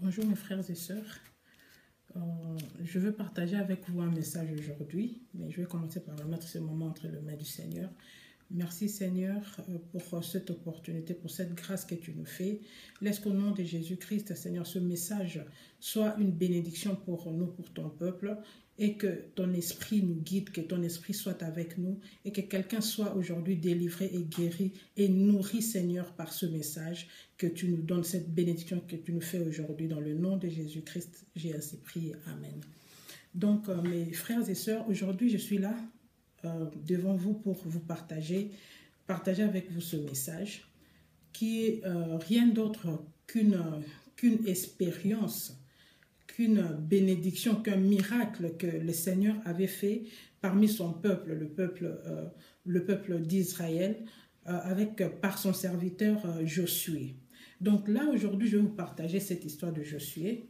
Bonjour mes frères et sœurs. Je veux partager avec vous un message aujourd'hui, mais je vais commencer par remettre ce moment entre les mains du Seigneur. Merci Seigneur pour cette opportunité, pour cette grâce que tu nous fais. Laisse qu'au nom de Jésus-Christ, Seigneur, ce message soit une bénédiction pour nous, pour ton peuple, et que ton esprit nous guide, que ton esprit soit avec nous, et que quelqu'un soit aujourd'hui délivré et guéri et nourri, Seigneur, par ce message, que tu nous donnes cette bénédiction que tu nous fais aujourd'hui. Dans le nom de Jésus-Christ, j'ai ainsi prié. Amen. Donc, mes frères et sœurs, aujourd'hui, je suis là devant vous pour vous partager avec vous ce message qui est rien d'autre qu'une expérience, qu'une bénédiction, qu'un miracle que le Seigneur avait fait parmi son peuple, le peuple d'Israël, par son serviteur Josué. Donc là, aujourd'hui, je vais vous partager cette histoire de Josué,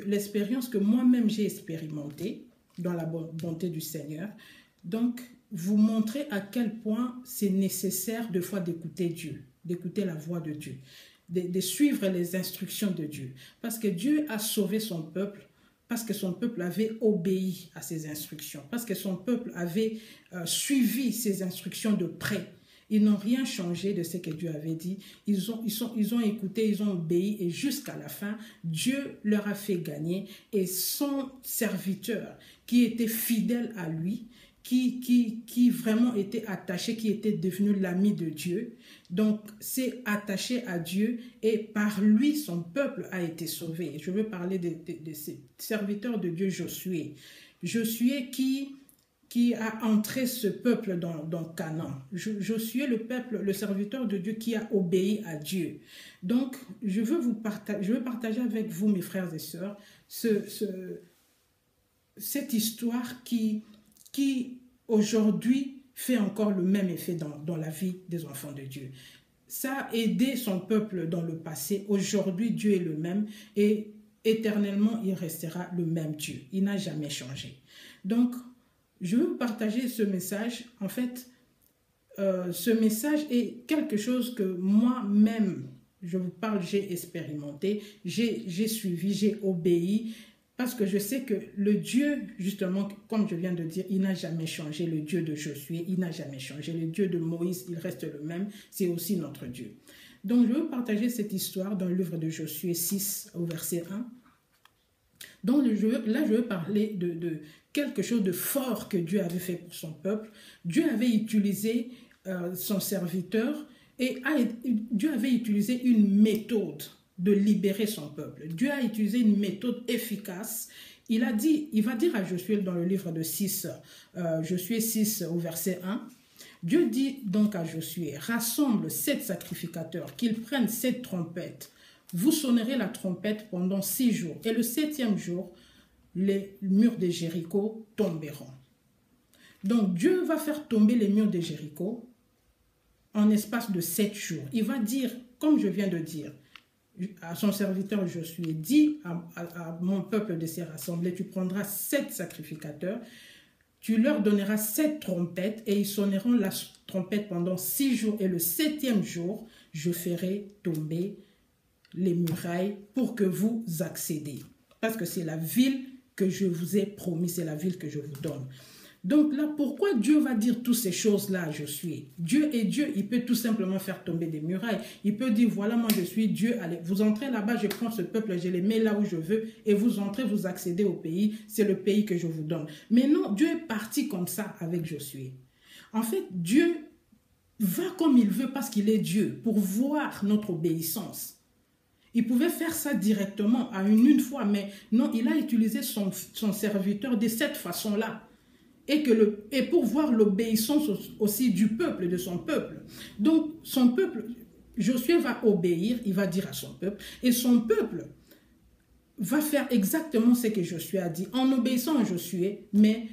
l'expérience que moi-même j'ai expérimentée dans la bonté du Seigneur. Donc, vous montrer à quel point c'est nécessaire de fois d'écouter Dieu, d'écouter la voix de Dieu, de suivre les instructions de Dieu. Parce que Dieu a sauvé son peuple, parce que son peuple avait obéi à ses instructions, parce que son peuple avait suivi ses instructions de près. Ils n'ont rien changé de ce que Dieu avait dit. Ils ont écouté, ils ont obéi et jusqu'à la fin, Dieu leur a fait gagner. Et son serviteur qui était fidèle à lui, qui vraiment était attaché, qui était devenu l'ami de Dieu, donc s'est attaché à Dieu et par lui, son peuple a été sauvé. Je veux parler de ces serviteurs de Dieu, Josué. Josué qui a entré ce peuple dans Canaan. Josué, le serviteur de Dieu qui a obéi à Dieu. Donc, je veux partager avec vous, mes frères et sœurs, cette histoire qui aujourd'hui fait encore le même effet dans la vie des enfants de Dieu. Ça a aidé son peuple dans le passé. Aujourd'hui, Dieu est le même et éternellement, il restera le même Dieu. Il n'a jamais changé. Donc, je veux vous partager ce message. En fait, ce message est quelque chose que moi-même, je vous parle, j'ai expérimenté, j'ai suivi, j'ai obéi. Parce que je sais que le Dieu, justement, comme je viens de dire, il n'a jamais changé. Le Dieu de Josué, il n'a jamais changé. Le Dieu de Moïse, il reste le même. C'est aussi notre Dieu. Donc, je veux partager cette histoire dans le livre de Josué 6, au verset 1. Donc, là, je veux parler de quelque chose de fort que Dieu avait fait pour son peuple. Dieu avait utilisé son serviteur et Dieu avait utilisé une méthode de libérer son peuple. Dieu a utilisé une méthode efficace. Il va dire à Josué dans le livre de Josué 6 au verset 1, Dieu dit donc à Josué, rassemble 7 sacrificateurs, qu'ils prennent 7 trompettes. Vous sonnerez la trompette pendant 6 jours. Et le 7e jour, les murs de Jéricho tomberont. Donc Dieu va faire tomber les murs de Jéricho en espace de 7 jours. Il va dire, comme je viens de dire, à son serviteur Josué, dit à mon peuple de se rassembler, tu prendras 7 sacrificateurs, tu leur donneras 7 trompettes et ils sonneront la trompette pendant 6 jours et le 7e jour, je ferai tomber les murailles pour que vous accédez. Parce que c'est la ville que je vous ai promis, c'est la ville que je vous donne. Donc là, pourquoi Dieu va dire toutes ces choses-là à Josué? Dieu est Dieu, il peut tout simplement faire tomber des murailles. Il peut dire, voilà, moi je suis Dieu, allez, vous entrez là-bas, je prends ce peuple, je les mets là où je veux, et vous entrez, vous accédez au pays, c'est le pays que je vous donne. Mais non, Dieu est parti comme ça avec Josué. En fait, Dieu va comme il veut parce qu'il est Dieu, pour voir notre obéissance. Il pouvait faire ça directement à une fois, mais non, il a utilisé son serviteur de cette façon-là. Et pour voir l'obéissance aussi du peuple, de son peuple. Donc, son peuple, Josué va obéir, il va dire à son peuple, et son peuple va faire exactement ce que Josué a dit, en obéissant à Josué, mais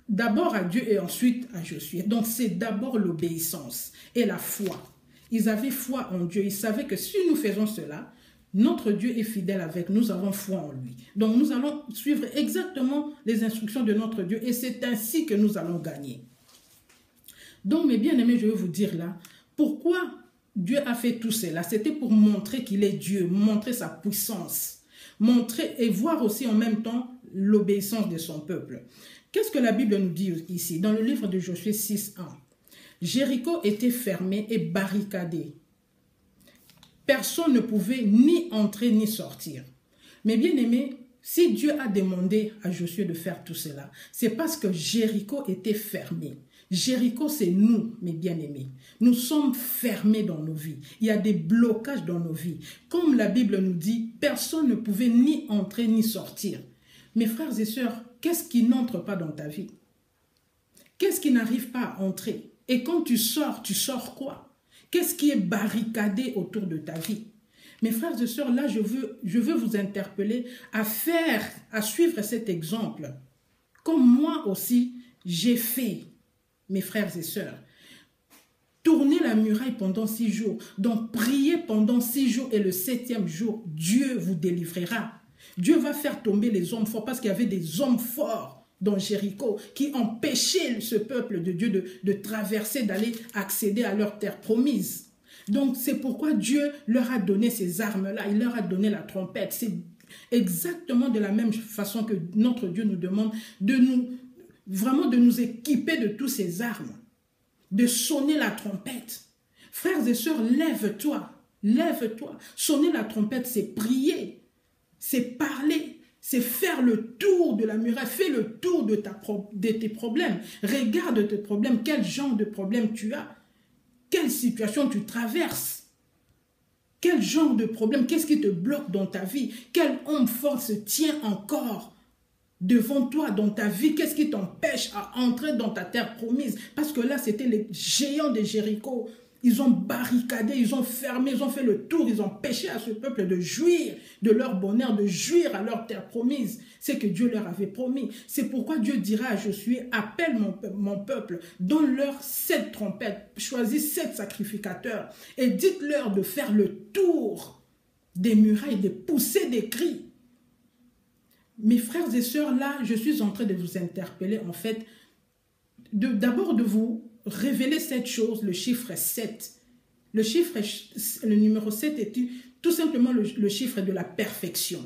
d'abord à Dieu et ensuite à Josué. Donc, c'est d'abord l'obéissance et la foi. Ils avaient foi en Dieu, ils savaient que si nous faisons cela, notre Dieu est fidèle avec nous, nous avons foi en lui. Donc nous allons suivre exactement les instructions de notre Dieu et c'est ainsi que nous allons gagner. Donc mes bien-aimés, je vais vous dire là, pourquoi Dieu a fait tout cela? C'était pour montrer qu'il est Dieu, montrer sa puissance. montrer et voir aussi en même temps l'obéissance de son peuple. Qu'est-ce que la Bible nous dit ici? Dans le livre de Josué 6:1, Jéricho était fermé et barricadé. Personne ne pouvait ni entrer ni sortir. Mais bien aimé, si Dieu a demandé à Josué de faire tout cela, c'est parce que Jéricho était fermé. Jéricho, c'est nous, mes bien-aimés. Nous sommes fermés dans nos vies. Il y a des blocages dans nos vies. Comme la Bible nous dit, personne ne pouvait ni entrer ni sortir. Mes frères et sœurs, qu'est-ce qui n'entre pas dans ta vie? Qu'est-ce qui n'arrive pas à entrer? Et quand tu sors quoi? Qu'est-ce qui est barricadé autour de ta vie? Mes frères et sœurs, là, je veux vous interpeller à suivre cet exemple. Comme moi aussi, j'ai fait, mes frères et sœurs. Tourner la muraille pendant 6 jours. Donc, prier pendant 6 jours et le 7e jour, Dieu vous délivrera. Dieu va faire tomber les hommes forts parce qu'il y avait des hommes forts dans Jéricho qui empêchaient ce peuple de Dieu de traverser, d'aller accéder à leur terre promise. Donc, c'est pourquoi Dieu leur a donné ces armes-là. Il leur a donné la trompette. C'est exactement de la même façon que notre Dieu nous demande de nous équiper de toutes ces armes, de sonner la trompette. Frères et sœurs, lève-toi, lève-toi. Sonner la trompette, c'est prier, c'est parler, c'est faire le tour de la muraille, fais le tour de tes problèmes. Regarde tes problèmes, quel genre de problème tu as. Quelle situation tu traverses? Quel genre de problème? Qu'est-ce qui te bloque dans ta vie? Quel homme fort se tient encore devant toi dans ta vie? Qu'est-ce qui t'empêche à entrer dans ta terre promise? Parce que là, c'était les géants de Jéricho. Ils ont barricadé, ils ont fermé, ils ont fait le tour, ils ont empêché à ce peuple de jouir de leur bonheur, de jouir à leur terre promise. C'est que Dieu leur avait promis. C'est pourquoi Dieu dira à Josué, appelle mon peuple, donne-leur 7 trompettes, choisis 7 sacrificateurs et dites-leur de faire le tour des murailles, de pousser des cris. Mes frères et sœurs, là, je suis en train de vous interpeller, en fait, d'abord de vous révéler cette chose, le chiffre 7. Le numéro 7 est tout simplement le chiffre de la perfection.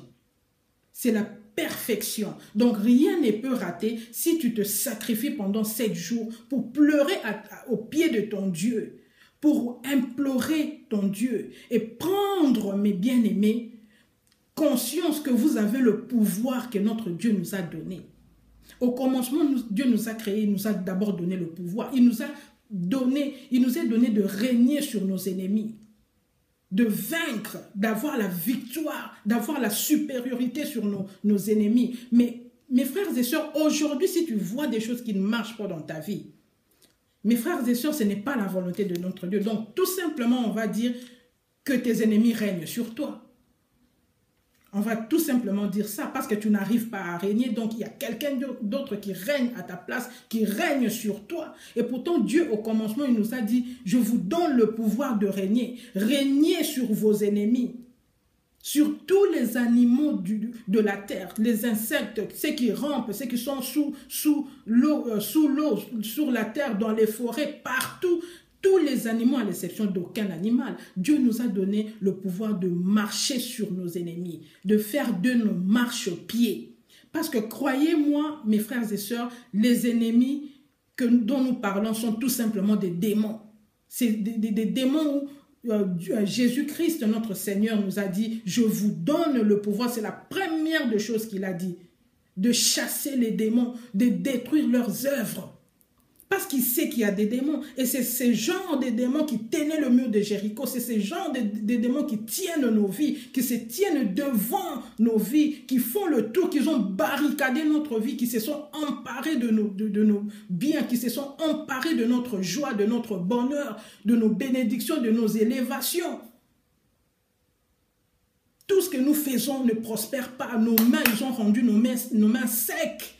C'est la perfection. Donc, rien ne peut rater si tu te sacrifies pendant 7 jours pour pleurer au pied de ton Dieu, pour implorer ton Dieu et prendre, mes bien-aimés, conscience que vous avez le pouvoir que notre Dieu nous a donné. Au commencement, Dieu nous a créés, il nous a d'abord donné le pouvoir. Il nous a donné de régner sur nos ennemis, de vaincre, d'avoir la victoire, d'avoir la supériorité sur nos ennemis. Mais mes frères et sœurs, aujourd'hui, si tu vois des choses qui ne marchent pas dans ta vie, mes frères et sœurs, ce n'est pas la volonté de notre Dieu. Donc, tout simplement, on va dire que tes ennemis règnent sur toi. On va tout simplement dire ça parce que tu n'arrives pas à régner. Donc, il y a quelqu'un d'autre qui règne à ta place, qui règne sur toi. Et pourtant, Dieu, au commencement, il nous a dit, je vous donne le pouvoir de régner. Régnez sur vos ennemis, sur tous les animaux de la terre, les insectes, ceux qui rampent, ceux qui sont sous l'eau, sur la terre, dans les forêts, partout. Tous les animaux, à l'exception d'aucun animal, Dieu nous a donné le pouvoir de marcher sur nos ennemis, de faire de nos marches pieds. Parce que croyez-moi, mes frères et sœurs, les ennemis dont nous parlons sont tout simplement des démons. C'est des démons où Jésus-Christ, notre Seigneur, nous a dit, je vous donne le pouvoir. C'est la première des choses qu'il a dit, de chasser les démons, de détruire leurs œuvres. Parce qu'il sait qu'il y a des démons. Et c'est ces genres de démons qui tenaient le mur de Jéricho. C'est ces genres de démons qui tiennent nos vies, qui se tiennent devant nos vies, qui font le tour, qui ont barricadé notre vie, qui se sont emparés de nos biens, qui se sont emparés de notre joie, de notre bonheur, de nos bénédictions, de nos élévations. Tout ce que nous faisons ne prospère pas. Nos mains, ils ont rendu nos mains secs.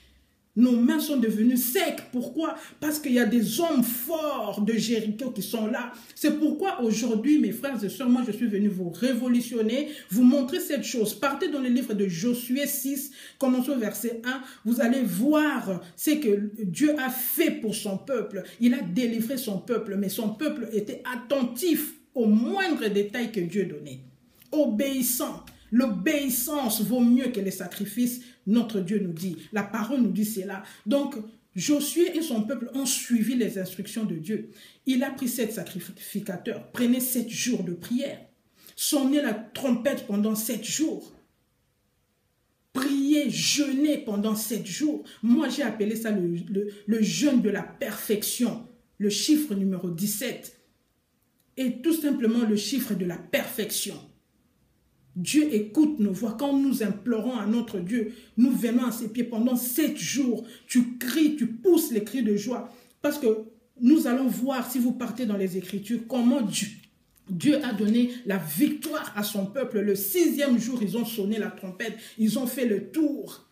Nos mains sont devenues secs. Pourquoi? Parce qu'il y a des hommes forts de Jéricho qui sont là. C'est pourquoi aujourd'hui, mes frères et sœurs, moi je suis venu vous révolutionner, vous montrer cette chose. Partez dans le livre de Josué 6, commençons au verset 1. Vous allez voir ce que Dieu a fait pour son peuple. Il a délivré son peuple, mais son peuple était attentif aux moindres détails que Dieu donnait. Obéissant. L'obéissance vaut mieux que les sacrifices, notre Dieu nous dit. La parole nous dit cela. Donc, Josué et son peuple ont suivi les instructions de Dieu. Il a pris 7 sacrificateurs, prenez 7 jours de prière, sonnez la trompette pendant 7 jours, priez, jeûnez pendant 7 jours. Moi, j'ai appelé ça le jeûne de la perfection, le chiffre numéro 17, et tout simplement le chiffre de la perfection. Dieu écoute nos voix. Quand nous implorons à notre Dieu, nous venons à ses pieds pendant 7 jours. Tu cries, tu pousses les cris de joie. Parce que nous allons voir, si vous partez dans les Écritures, comment Dieu a donné la victoire à son peuple. Le 6e jour, ils ont sonné la trompette. Ils ont fait le tour.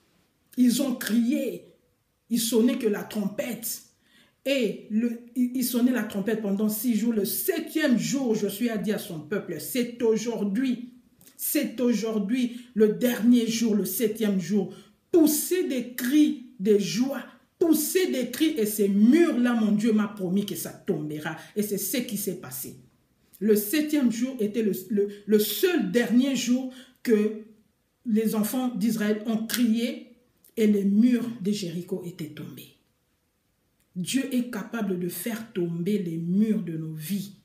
Ils ont crié. Ils sonnaient que la trompette. Et ils sonnaient la trompette pendant 6 jours. Le 7e jour, Josué a dit à son peuple, c'est aujourd'hui. C'est aujourd'hui le dernier jour, le 7e jour. Poussez des cris de joie, poussez des cris et ces murs-là, mon Dieu m'a promis que ça tombera. Et c'est ce qui s'est passé. Le 7e jour était le seul dernier jour que les enfants d'Israël ont crié et les murs de Jéricho étaient tombés. Dieu est capable de faire tomber les murs de nos vies.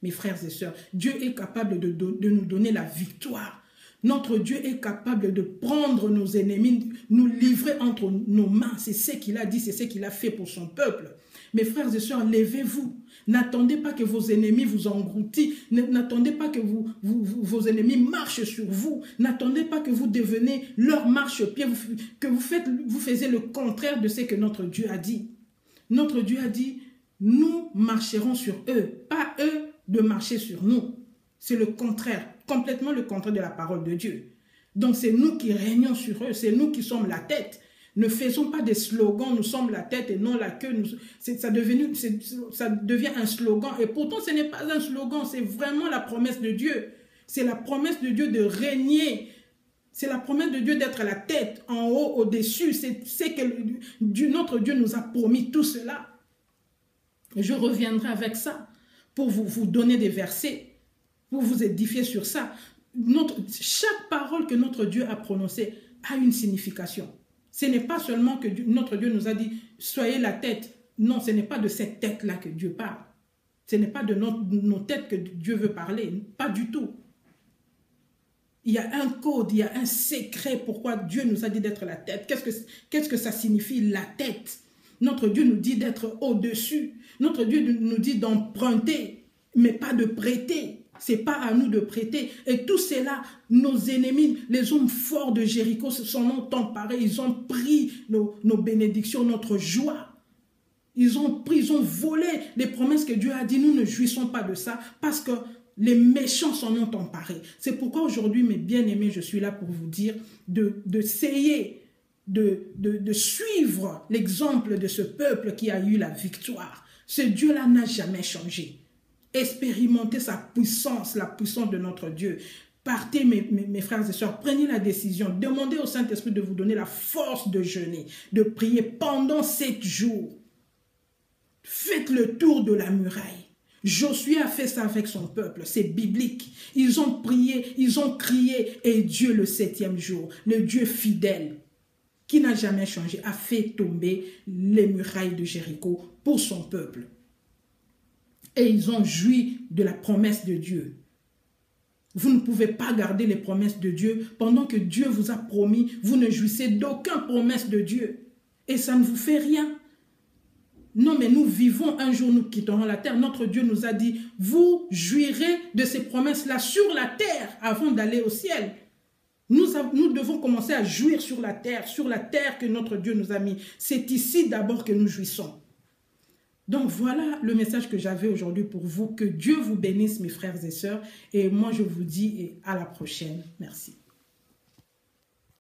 Mes frères et sœurs, Dieu est capable de nous donner la victoire. Notre Dieu est capable de prendre nos ennemis, nous livrer entre nos mains. C'est ce qu'il a dit, c'est ce qu'il a fait pour son peuple. Mes frères et sœurs, levez-vous. N'attendez pas que vos ennemis vous engloutissent. N'attendez pas que vos ennemis marchent sur vous. N'attendez pas que vous deveniez leur marchepied, que vous faisiez le contraire de ce que notre Dieu a dit. Notre Dieu a dit, nous marcherons sur eux, pas eux de marcher sur nous. C'est le contraire, complètement le contraire de la parole de Dieu. Donc c'est nous qui régnons sur eux, c'est nous qui sommes la tête. Ne faisons pas des slogans, nous sommes la tête et non la queue. Ça devient un slogan. Et pourtant ce n'est pas un slogan, c'est vraiment la promesse de Dieu. C'est la promesse de Dieu de régner. C'est la promesse de Dieu d'être la tête, en haut, au-dessus. C'est ce que notre Dieu nous a promis, tout cela. Et je reviendrai avec ça pour vous donner des versets, pour vous édifier sur ça. Chaque parole que notre Dieu a prononcée a une signification. Ce n'est pas seulement que notre Dieu nous a dit « soyez la tête ». Non, ce n'est pas de cette tête-là que Dieu parle. Ce n'est pas de nos têtes que Dieu veut parler. Pas du tout. Il y a un code, il y a un secret pourquoi Dieu nous a dit d'être la tête. Qu'est-ce que ça signifie, la tête? Notre Dieu nous dit d'être au-dessus. Notre Dieu nous dit d'emprunter, mais pas de prêter. Ce n'est pas à nous de prêter. Et tout cela, nos ennemis, les hommes forts de Jéricho se sont emparés. Ils ont pris nos bénédictions, notre joie. Ils ont volé les promesses que Dieu a dit. Nous ne jouissons pas de ça parce que les méchants s'en ont emparés. C'est pourquoi aujourd'hui, mes bien-aimés, je suis là pour vous dire d'essayer de suivre l'exemple de ce peuple qui a eu la victoire. Ce Dieu-là n'a jamais changé. Expérimentez sa puissance, la puissance de notre Dieu. Partez, mes frères et sœurs, prenez la décision. Demandez au Saint-Esprit de vous donner la force de jeûner, de prier pendant 7 jours. Faites le tour de la muraille. Josué a fait ça avec son peuple, c'est biblique. Ils ont prié, ils ont crié et Dieu le 7e jour, le Dieu fidèle, qui n'a jamais changé, a fait tomber les murailles de Jéricho pour son peuple. Et ils ont joui de la promesse de Dieu. Vous ne pouvez pas garder les promesses de Dieu pendant que Dieu vous a promis. Vous ne jouissez d'aucune promesse de Dieu. Et ça ne vous fait rien. Non, mais nous vivons, un jour nous quitterons la terre. Notre Dieu nous a dit, vous jouirez de ces promesses-là sur la terre avant d'aller au ciel. Nous devons commencer à jouir sur la terre que notre Dieu nous a mis. C'est ici d'abord que nous jouissons. Donc voilà le message que j'avais aujourd'hui pour vous. Que Dieu vous bénisse, mes frères et sœurs. Et moi, je vous dis à la prochaine. Merci.